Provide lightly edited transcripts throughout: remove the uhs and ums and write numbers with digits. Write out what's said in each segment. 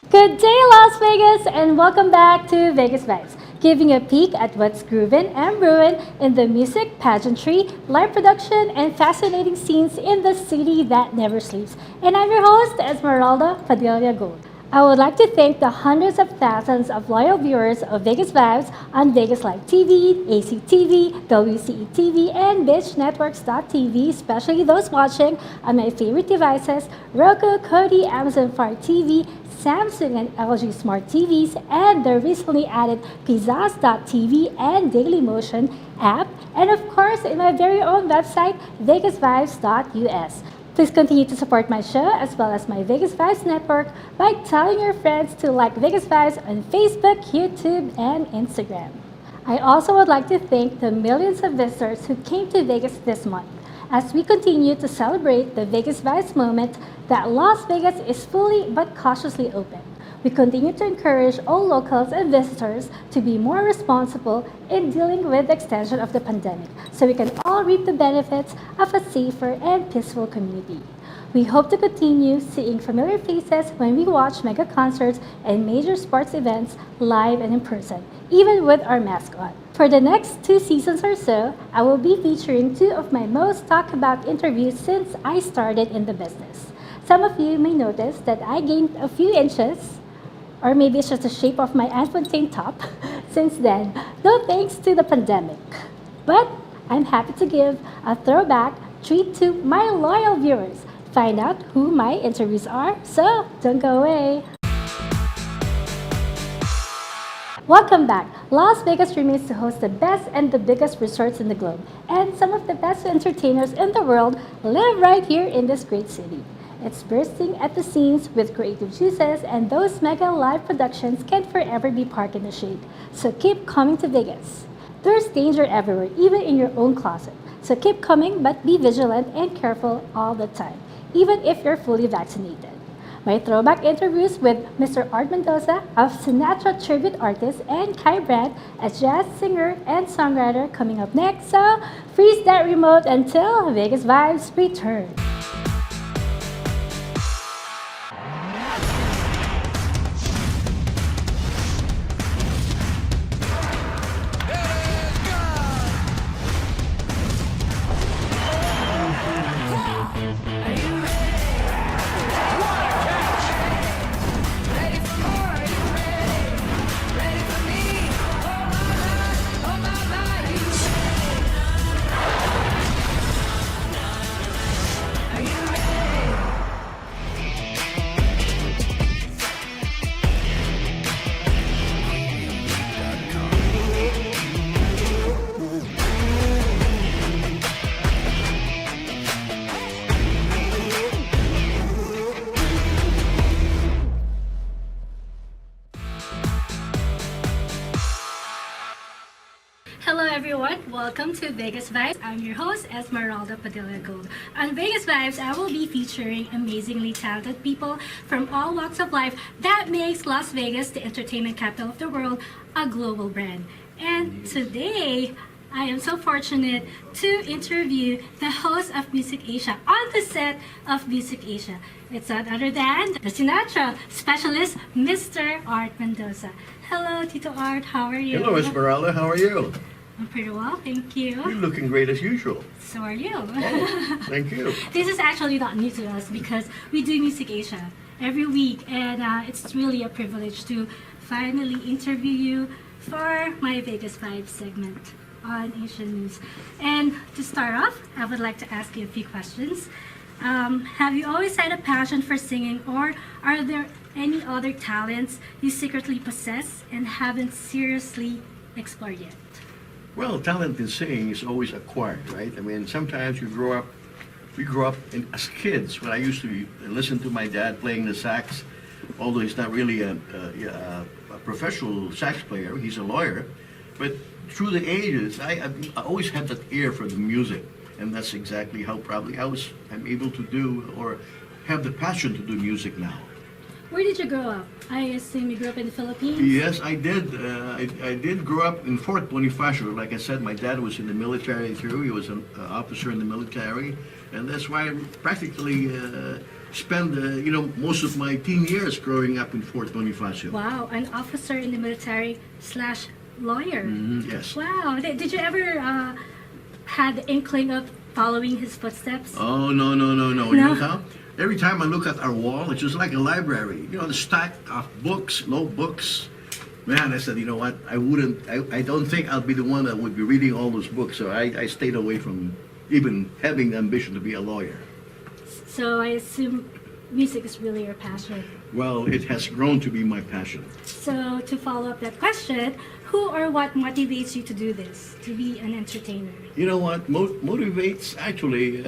Good day, Las Vegas, and welcome back to Vegas Vibes, giving a peek at what's grooving and brewing in the music, pageantry, live production, and fascinating scenes in the city that never sleeps. And I'm your host, Esmeralda Padilla-Gould. I would like to thank the hundreds of thousands of loyal viewers of Vegas Vibes on Vegas Live TV, ACTV, WCE TV, and BitchNetworks.tv, especially those watching on my favorite devices, Roku, Kodi, Amazon Fire TV, Samsung and LG Smart TVs, and the recently added Pizzazz.tv and Dailymotion app, and of course in my very own website, VegasVibes.us. Please continue to support my show as well as my Vegas Vibes network by telling your friends to like Vegas Vibes on Facebook, YouTube, and Instagram. I also would like to thank the millions of visitors who came to Vegas this month as we continue to celebrate the Vegas Vibes moment that Las Vegas is fully but cautiously open. We continue to encourage all locals and visitors to be more responsible in dealing with the extension of the pandemic so we can all reap the benefits of a safer and peaceful community. We hope to continue seeing familiar faces when we watch mega concerts and major sports events live and in person, even with our mask on. For the next 2 seasons or so, I will be featuring 2 of my most talked about interviews since I started in the business. Some of you may notice that I gained a few inches, or maybe it's just the shape of my infantine top since then, no thanks to the pandemic. But I'm happy to give a throwback treat to my loyal viewers. Find out who my interviews are, so don't go away. Welcome back. Las Vegas remains to host the best and the biggest resorts in the globe, and some of the best entertainers in the world live right here in this great city. It's bursting at the seams with creative juices, and those mega live productions can't forever be parked in the shade. So keep coming to Vegas. There's danger everywhere, even in your own closet. So keep coming, but be vigilant and careful all the time, even if you're fully vaccinated. My throwback interviews with Mr. Art Mendoza, a Sinatra tribute artist, and Kai Brant, a jazz singer and songwriter, coming up next. So freeze that remote until Vegas Vibes return. Hello everyone, welcome to Vegas Vibes. I'm your host, Esmeralda Padilla-Gould. On Vegas Vibes, I will be featuring amazingly talented people from all walks of life that makes Las Vegas, the entertainment capital of the world, a global brand. And today, I am so fortunate to interview the host of Music Asia on the set of Music Asia. It's none other than the Sinatra specialist, Mr. Art Mendoza. Hello, Tito Art, how are you? Hello, Esmeralda. How are you? I'm pretty well, thank you. You're looking great as usual. So are you. Oh, thank you. This is actually not new to us because we do Music Asia every week, and it's really a privilege to finally interview you for my Vegas Vibes segment on Asian News. And to start off, I would like to ask you a few questions. Have you always had a passion for singing, or are there any other talents you secretly possess and haven't seriously explored yet? Well, talent in singing is always acquired, right? I mean, sometimes we grow up as kids. When I used to listen to my dad playing the sax, although he's not really a professional sax player, he's a lawyer. But through the ages, I always had that ear for the music. And that's exactly how probably I'm able to do or have the passion to do music now. Where did you grow up? I assume you grew up in the Philippines? Yes, I did. I did grow up in Fort Bonifacio. Like I said, my dad was in the military too. He was an officer in the military. And that's why practically spent, most of my teen years growing up in Fort Bonifacio. Wow, an officer in the military slash lawyer. Yes. Wow. Did you ever had the inkling of following his footsteps? Oh, no. You know how? Every time I look at our wall, it's just like a library. The stack of books, notebooks. Man, I said, you know what? I don't think I'll be the one that would be reading all those books. So I stayed away from even having the ambition to be a lawyer. So I assume music is really your passion. Well, it has grown to be my passion. So to follow up that question, who or what motivates you to do this, to be an entertainer? You know what motivates actually,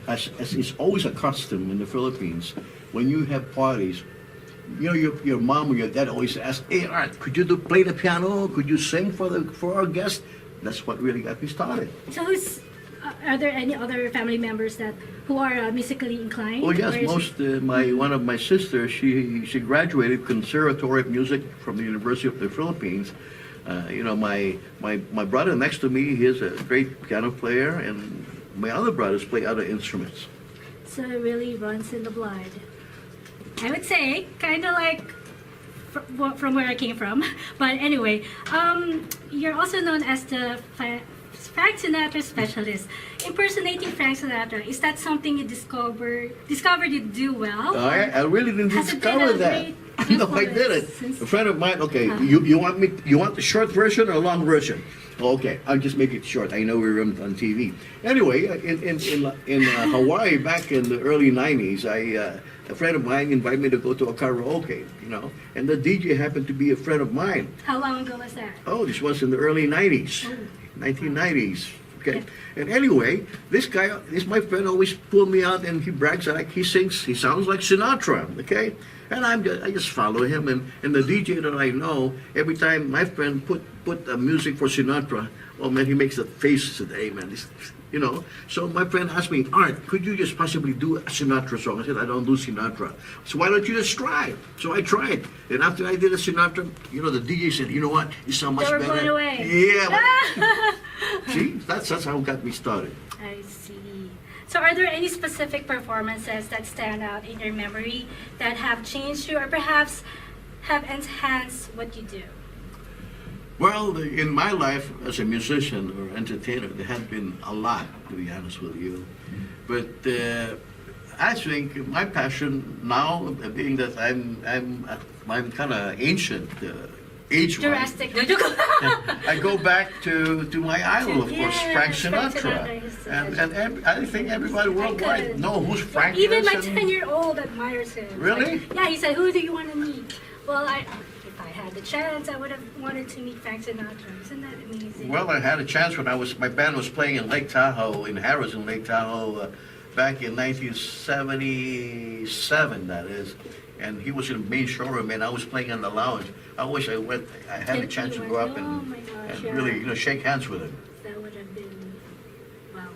as is always a custom in the Philippines, when you have parties, your mom or your dad always ask, "Hey, Art, could you play the piano? Could you sing for our guests?" That's what really got me started. So are there any other family members who are musically inclined? Oh yes, one of my sisters, she graduated Conservatory of Music from the University of the Philippines. My brother next to me, he's a great piano player, and my other brothers play other instruments. So it really runs in the blood. I would say, kind of like from where I came from. But anyway, you're also known as the Frank Sinatra specialist. Impersonating Frank Sinatra, is that something you discovered you do well? I really didn't discover that. No, I didn't. A friend of mine. Okay, you want the short version or long version? Okay, I'll just make it short. I know we were on TV. Anyway, in Hawaii back in the early '90s, a friend of mine invited me to go to a karaoke, and the DJ happened to be a friend of mine. How long ago was that? Oh, this was in the early '90s, 1990s. Okay, and anyway, this my friend always pulled me out, and he brags like he sounds like Sinatra. Okay, and I just follow him, and the DJ that I know, every time my friend put music for Sinatra, oh man, he makes that face. Said, "Hey man, this." So my friend asked me, "Art, could you just possibly do a Sinatra song?" I said, "I don't do Sinatra." So why don't you just try? So I tried. And after I did a Sinatra, the DJ said, "You know what? You sound much They were better." blown away. Yeah. See, that's how it got me started. I see. So are there any specific performances that stand out in your memory that have changed you or perhaps have enhanced what you do? Well, in my life as a musician or entertainer, there have been a lot, to be honest with you. But I think my passion now, being that I'm kind of ancient, age-wise, Jurassic. I go back to my idol, of course, Yes, Frank Frank Sinatra. Sinatra. And I think everybody worldwide knows who's Frank Even is. my and- 10-year-old admires him. Really? Yeah, he said, "Who do you want to meet?" Well, if I had the chance, I would have wanted to meet Frank Sinatra. Isn't that amazing? Well, I had a chance when my band was playing in Lake Tahoe, in Harrison, Lake Tahoe, back in 1977, that is. And he was in the main showroom, and I was playing in the lounge. I wish I had a chance to go up Oh and my gosh, yeah. really, shake hands with him. That would have been, wow.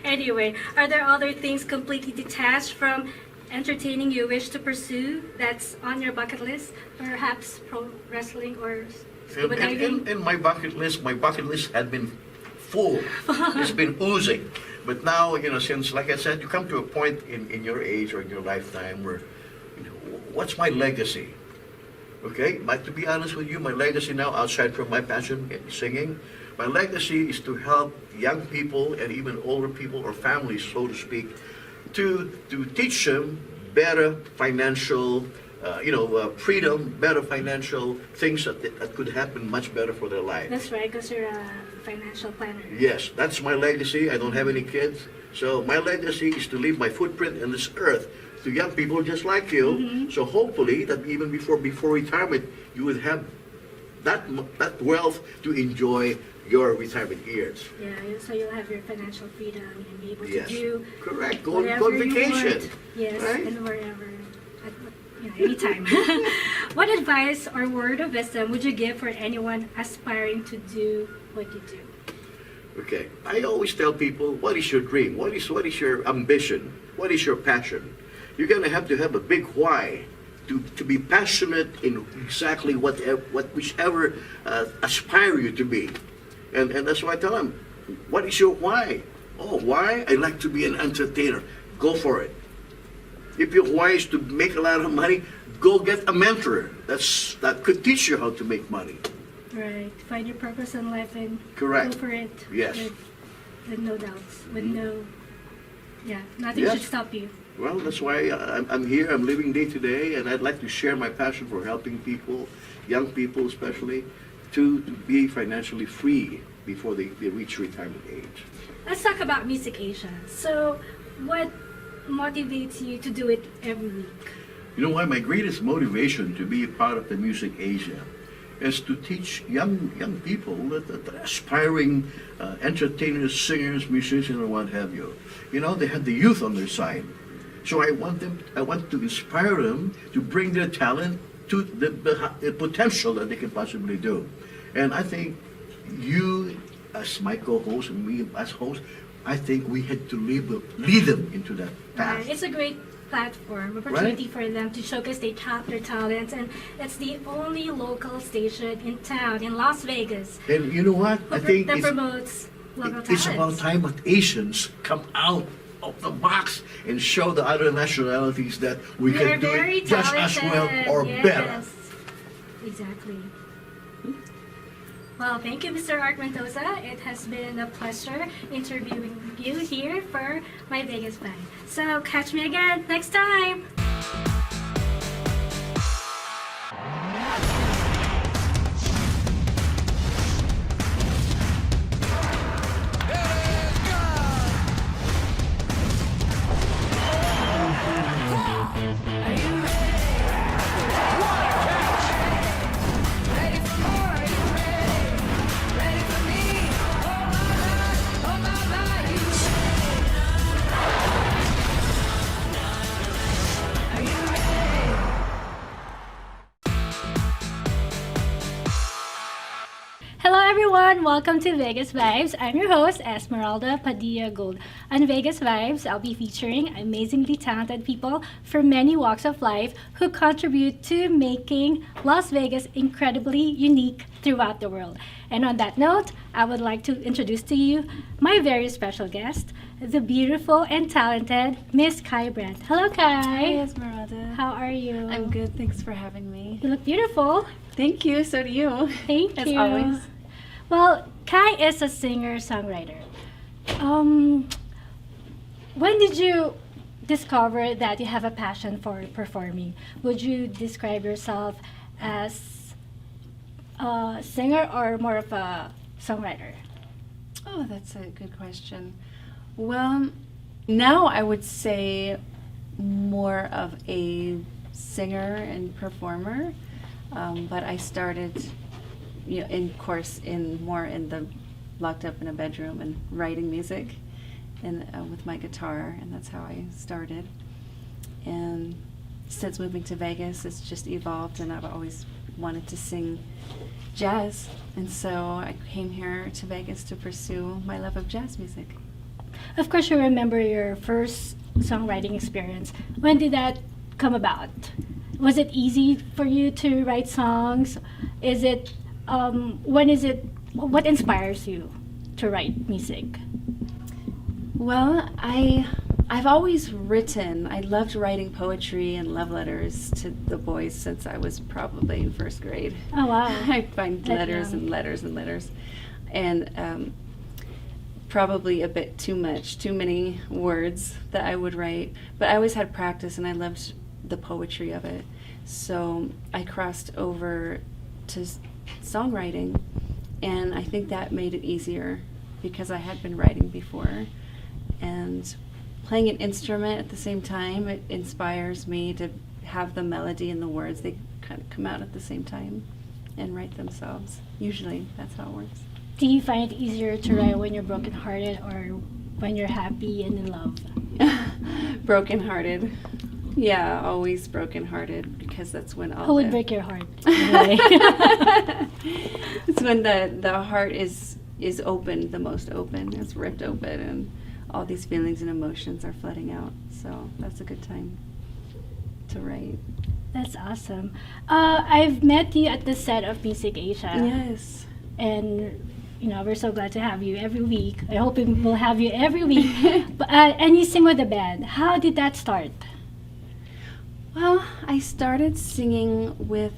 Anyway, are there other things completely detached from entertaining you wish to pursue that's on your bucket list? Perhaps pro wrestling or scuba diving? In my bucket list had been full. It's been oozing. But now, since, like I said, you come to a point in your age or in your lifetime where, what's my legacy? Okay, but to be honest with you, my legacy now, outside from my passion in singing, my legacy is to help young people and even older people or families, so to speak, to teach them better financial, freedom, better financial things that could happen much better for their life. That's right, because you're a financial planner. Yes, that's my legacy. I don't have any kids. So my legacy is to leave my footprint in this earth to young people just like you. Mm-hmm. So hopefully that even before retirement, you would have that wealth to enjoy your retirement years. Yeah, so you'll have your financial freedom and be able to Yes, do correct. Go on whatever you vacation. want. Yes, right? and wherever, anytime. What advice or word of wisdom would you give for anyone aspiring to do what you do? Okay, I always tell people, what is your dream? What is your ambition? What is your passion? You're going to have a big why to be passionate in exactly whichever aspire you to be. And that's why I tell them, what is your why? Oh, why? I like to be an entertainer. Go for it. If you're wise to make a lot of money, go get a mentor that could teach you how to make money. Right. Find your purpose in life and Correct. go for it. Yes. With no doubts. With no, nothing Yes. should stop you. Well, that's why I'm here. I'm living day to day, and I'd like to share my passion for helping people, young people especially, to be financially free before they reach retirement age. Let's talk about Music Asia. So, what motivates you to do it every week? You know why? My greatest motivation to be a part of the Music Asia is to teach young people, that aspiring entertainers, singers, musicians, and what have you. You know, they have the youth on their side. So I want to inspire them to bring their talent to the potential that they can possibly do. And I think you, as my co-host, and me as host, I think we had to lead them into that path. It's a great platform, opportunity for them to showcase their talents, and it's the only local station in town, in Las Vegas, And you know what? I think that promotes local it's about talents. time that Asians come out of the box and show the other nationalities that we They're can do very it just as well talented. or Yes. better. Exactly. Well, thank you, Mr. Art Mendoza. It has been a pleasure interviewing you here for my Vegas Vibe. So catch me again next time. Hello everyone, welcome to Vegas Vibes. I'm your host, Esmeralda Padilla-Gould. On Vegas Vibes, I'll be featuring amazingly talented people from many walks of life who contribute to making Las Vegas incredibly unique throughout the world. And on that note, I would like to introduce to you my very special guest, the beautiful and talented Miss Kai Brant. Hello, Kai. Hi, Esmeralda. How are you? I'm good. Thanks for having me. You look beautiful. Thank you. So do you. Thank As you. always. Well, Kai is a singer-songwriter. When did you discover that you have a passion for performing? Would you describe yourself as a singer or more of a songwriter? Oh, that's a good question. Well, now I would say more of a singer and performer, but I started, more in the locked up in a bedroom and writing music, and with my guitar, and that's how I started. And since moving to Vegas, it's just evolved, and I've always wanted to sing jazz, and so I came here to Vegas to pursue my love of jazz music. Of course, you remember your first songwriting experience. When did that come about? Was it easy for you to write songs? Is it, what inspires you to write music? Well, I've always written. I loved writing poetry and love letters to the boys since I was probably in first grade. Oh, wow. I'd find That letters young. and letters and letters. And probably a bit too many words that I would write. But I always had practice, and I loved the poetry of it. So I crossed over to songwriting, and I think that made it easier because I had been writing before. And playing an instrument at the same time, it inspires me to have the melody and the words. They kind of come out at the same time and write themselves. Usually, that's how it works. Do you find it easier to write when you're brokenhearted or when you're happy and in love? Brokenhearted. Yeah, always brokenhearted, because that's when all Who would the- break your heart? Anyway. It's when the heart is open, the most open. It's ripped open, and all these feelings and emotions are flooding out. So that's a good time to write. That's awesome. I've met you at the set of Music Asia. Yes. And we're so glad to have you every week. I hope we'll have you every week. And you sing with a band. How did that start? Well, I started singing with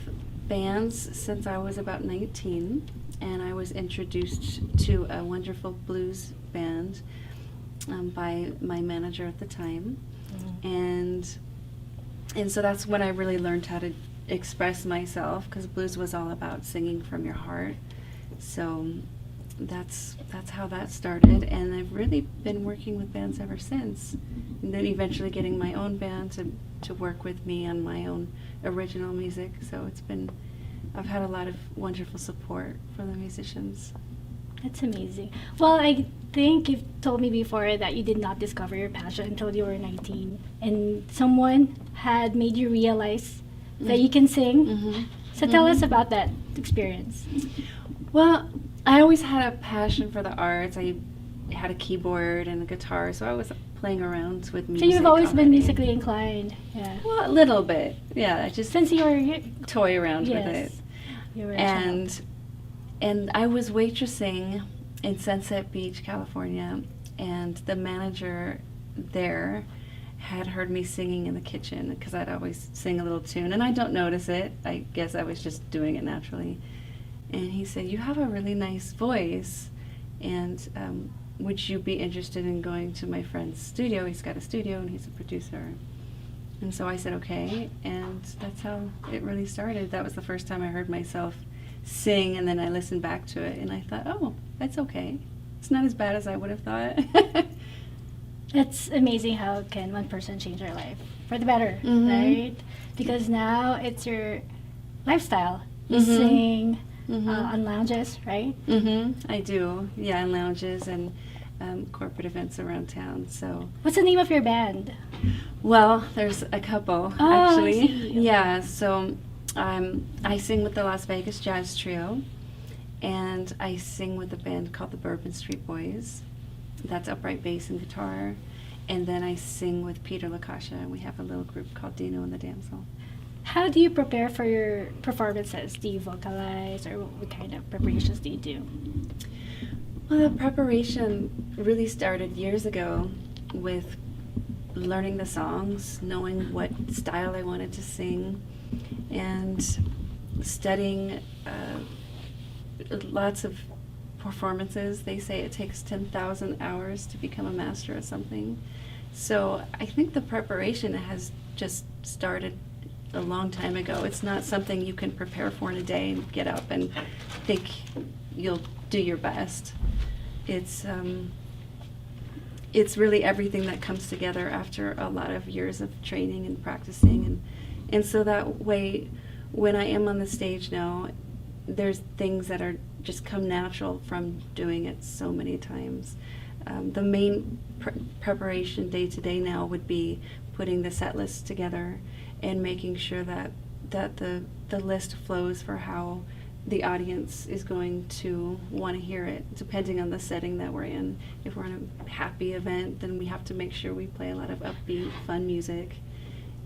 bands since I was about 19, and I was introduced to a wonderful blues band by my manager at the time, and so that's when I really learned how to express myself, because blues was all about singing from your heart. So that's how that started, and I've really been working with bands ever since, and then eventually getting my own band to work with me on my own original music. So I've had a lot of wonderful support from the musicians. That's amazing. Well, I think you've told me before that you did not discover your passion until you were 19, and someone had made you realize that you can sing. Mm-hmm. So tell us about that experience. Well, I always had a passion for the arts. I had a keyboard and a guitar, so I was playing around with So music. you've always been already. musically inclined. Yeah. Well, a little bit. Yeah, I just Since you were toy around with yes, it. you were a child. And I was waitressing in Sunset Beach, California, and the manager there had heard me singing in the kitchen, because I'd always sing a little tune, and I don't notice it. I guess I was just doing it naturally. And he said, "You have a really nice voice, and would you be interested in going to my friend's studio? He's got a studio and he's a producer." And so I said, okay, and that's how it really started. That was the first time I heard myself sing, and then I listened back to it, and I thought, oh, that's okay. It's not as bad as I would have thought. It's amazing how can one person change their life for the better, Mhm. right? Because now it's your lifestyle. You Mhm. sing Mhm. on lounges, right? I do, yeah, in lounges and corporate events around town. So, What's the name of your band? well, there's a couple Oh, I actually. see. Yeah, so I sing with the Las Vegas Jazz Trio, and I sing with a band called the Bourbon Street Boys. That's upright bass and guitar. And then I sing with Peter Lakasha, and we have a little group called Dino and the Damsel. How do you prepare for your performances? Do you vocalize, or what kind of preparations do you do? Well, the preparation really started years ago with learning the songs, knowing what style I wanted to sing, and studying lots of performances. They say it takes 10,000 hours to become a master at something. So I think the preparation has just started a long time ago. It's not something you can prepare for in a day and get up and think you'll do your best. It's really everything that comes together after a lot of years of training and practicing, and so that way when I am on the stage now, there's things that are just come natural from doing it so many times. The main preparation day to day now would be putting the set list together and making sure that the list flows for how the audience is going to want to hear it, depending on the setting that we're in. If we're in a happy event, then we have to make sure we play a lot of upbeat, fun music.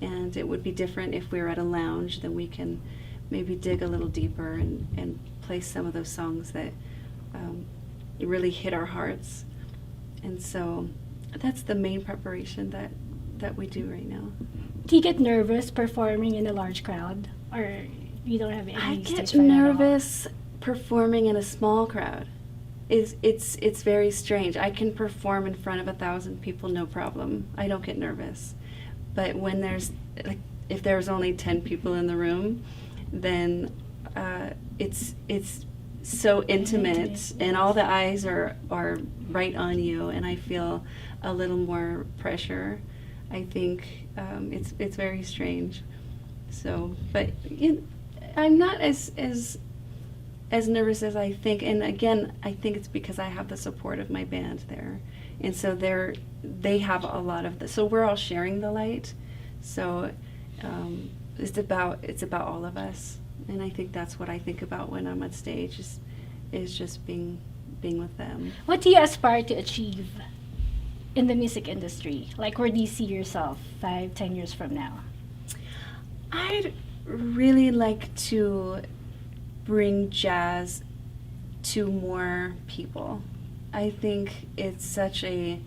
And it would be different if we were at a lounge, then we can maybe dig a little deeper and play some of those songs that really hit our hearts. And so that's the main preparation that we do right now. Do you get nervous performing in a large crowd, or you don't have any I stage get fright at all? nervous performing in a small crowd. It's very strange. I can perform in front of 1,000 people, no problem. I don't get nervous. But when if there's only 10 people in the room, then it's so intimate, and all the eyes are right on you, and I feel a little more pressure. I think it's very strange. So, but I'm not as nervous as I think, and again, I think it's because I have the support of my band there, and so they have a lot of so we're all sharing the light. So it's about all of us, and I think that's what I think about when I'm on stage is just being with them. What do you aspire to achieve in the music industry? Like, where do you see yourself 5-10 years from now? I'd really like to bring jazz to more people. I think it's such a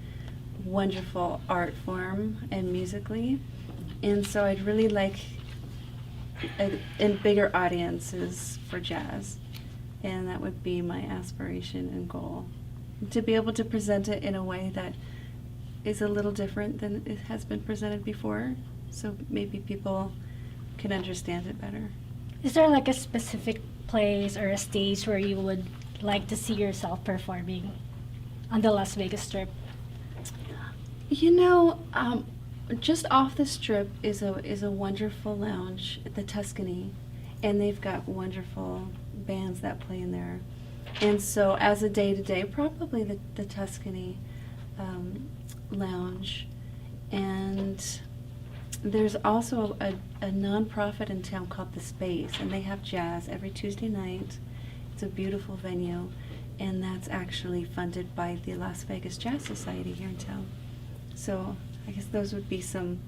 wonderful art form, and musically, And so I'd really like in bigger audiences for jazz. And that would be my aspiration and goal. To be able to present it in a way that is a little different than it has been presented before. So maybe people can understand it better. Is there like a specific place or a stage where you would like to see yourself performing on the Las Vegas Strip? You know, just off the Strip is a wonderful lounge at the Tuscany, and they've got wonderful bands that play in there. And so as a day-to-day, probably the Tuscany lounge. And there's also a nonprofit in town called The Space, and they have jazz every Tuesday night. It's a beautiful venue, and that's actually funded by the Las Vegas Jazz Society here in town. So I guess those would be some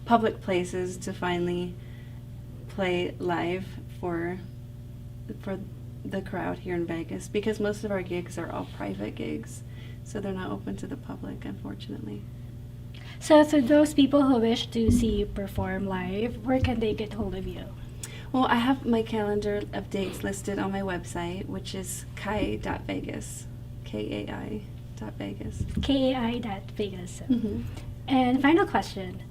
public places to finally play live for the crowd here in Vegas, because most of our gigs are all private gigs, so they're not open to the public, unfortunately. So to those people who wish to see you perform live, where can they get hold of you? Well, I have my calendar of dates listed on my website, which is kai.vegas, kai.vegas. kai.vegas. Mm-hmm. And final question,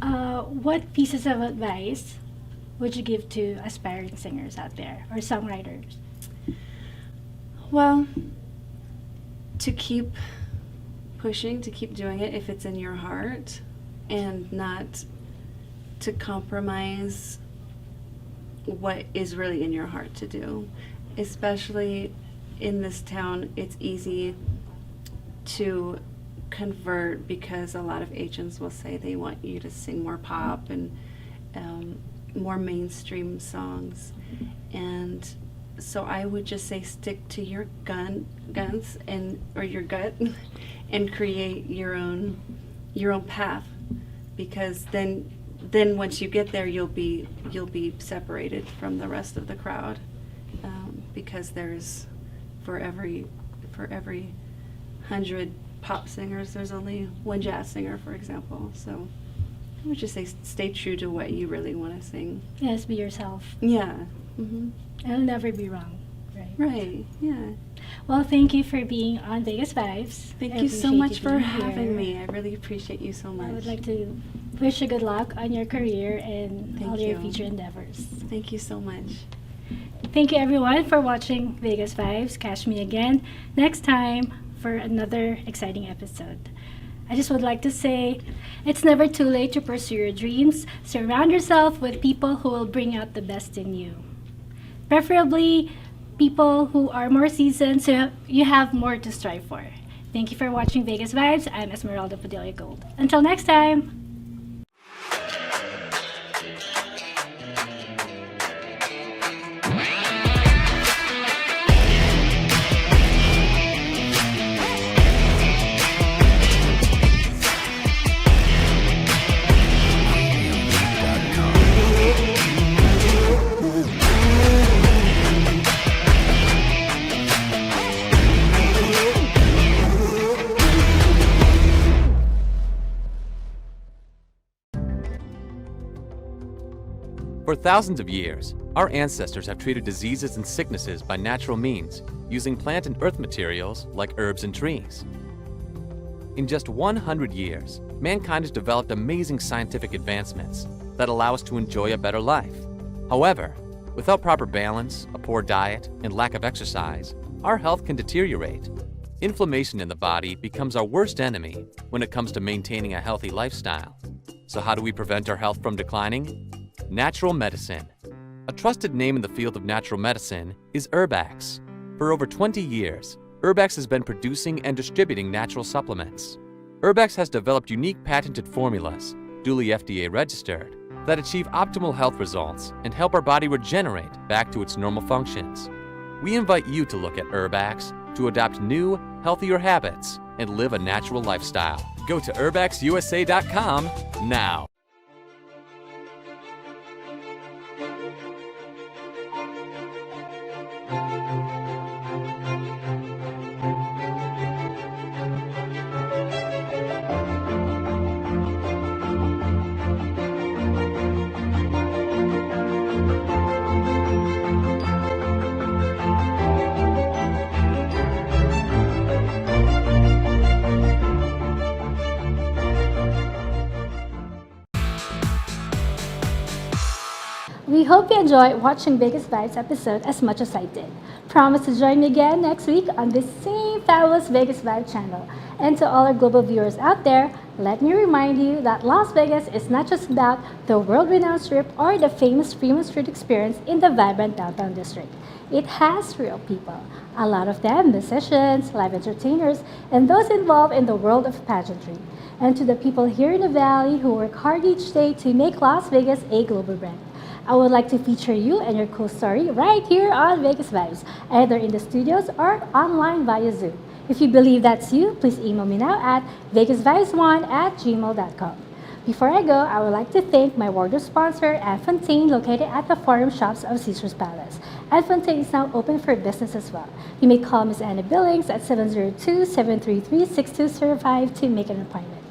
what pieces of advice would you give to aspiring singers out there or songwriters? Well, to keep pushing, to keep doing it if it's in your heart, and not to compromise what is really in your heart to do. Especially in this town, it's easy to convert because a lot of agents will say they want you to sing more pop and more mainstream songs. And so I would just say stick to your guns or your gut and create your own path, because then once you get there you'll be separated from the rest of the crowd, because there's for every 100 pop singers there's only one jazz singer, for example. So I would just say stay true to what you really want to sing. Yes, be yourself. Yeah. Mm-hmm. It'll never be wrong. Right, yeah. Well, thank you for being on Vegas Vibes. Thank I you so appreciate much you for being having here. me. I really appreciate you so much. I would like to wish you good luck on your career and Thank all your you. future endeavors. Thank you so much. Thank you everyone for watching Vegas Vibes. Catch me again next time for another exciting episode. I just would like to say, it's never too late to pursue your dreams. Surround yourself with people who will bring out the best in you. Preferably people who are more seasoned, so you have more to strive for. Thank you for watching Vegas Vibes. I'm Esmeralda Padilla-Gould. Until next time! For thousands of years, our ancestors have treated diseases and sicknesses by natural means, using plant and earth materials like herbs and trees. In just 100 years, mankind has developed amazing scientific advancements that allow us to enjoy a better life. However, without proper balance, a poor diet, and lack of exercise, our health can deteriorate. Inflammation in the body becomes our worst enemy when it comes to maintaining a healthy lifestyle. So how do we prevent our health from declining? Natural medicine. A trusted name in the field of natural medicine is Herbax. For over 20 years, Herbax has been producing and distributing natural supplements. Herbax has developed unique patented formulas, duly FDA registered, that achieve optimal health results and help our body regenerate back to its normal functions. We invite you to look at Herbax to adopt new, healthier habits and live a natural lifestyle. Go to herbaxusa.com now. hope you enjoyed watching Vegas Vibes episode as much as I did. Promise to join me again next week on this same fabulous Vegas Vibe channel. And to all our global viewers out there, let me remind you that Las Vegas is not just about the world-renowned strip or the famous Fremont Street experience in the vibrant downtown district. It has real people, a lot of them musicians, live entertainers, and those involved in the world of pageantry. And to the people here in the Valley who work hard each day to make Las Vegas a global brand. I would like to feature you and your cool story right here on Vegas Vibes, either in the studios or online via Zoom. If you believe that's you, please email me now at vegasvibes1@gmail.com. Before I go, I would like to thank my wardrobe sponsor, Anne Fontaine, located at the Forum Shops of Caesars Palace. Anne Fontaine is now open for business as well. You may call Ms. Anna Billings at 702-733-6205 to make an appointment.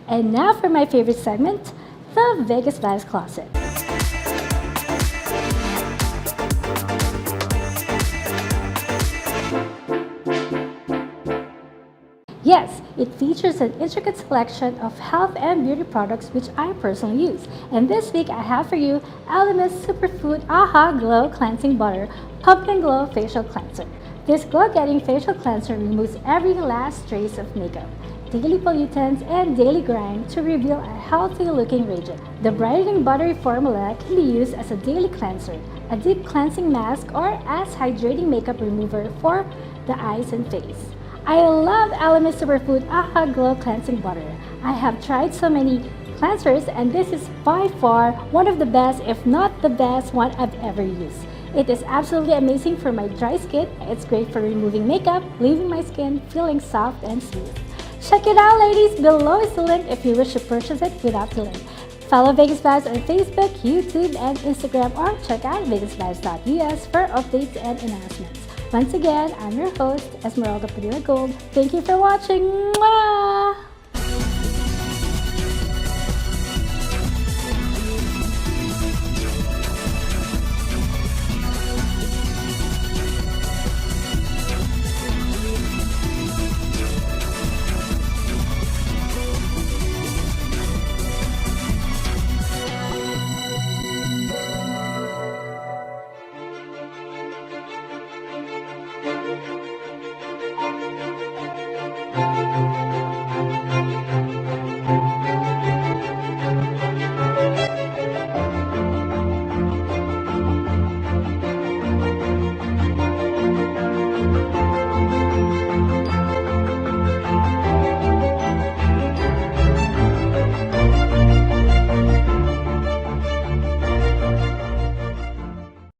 And now for my favorite segment, the Vegas Vibes Closet. Yes, it features an intricate selection of health and beauty products which I personally use. And this week I have for you Elemis Superfood AHA Glow Cleansing Butter Pumpkin Glow Facial Cleanser. This glow-getting facial cleanser removes every last trace of makeup, daily pollutants, and daily grime to reveal a healthy-looking radiant. The brightening buttery formula can be used as a daily cleanser, a deep cleansing mask, or as hydrating makeup remover for the eyes and face. I love Elemis Superfood AHA Glow Cleansing Butter. I have tried so many cleansers and this is by far one of the best, if not the best one I've ever used. It is absolutely amazing for my dry skin. It's great for removing makeup, leaving my skin feeling soft and smooth. Check it out, ladies. Below is the link if you wish to purchase it without delay. Follow Vegas Vibes on Facebook, YouTube, and Instagram, or check out vegasvibes.us for updates and announcements. Once again, I'm your host, Esmeralda Padilla-Gould. Thank you for watching. Mwah!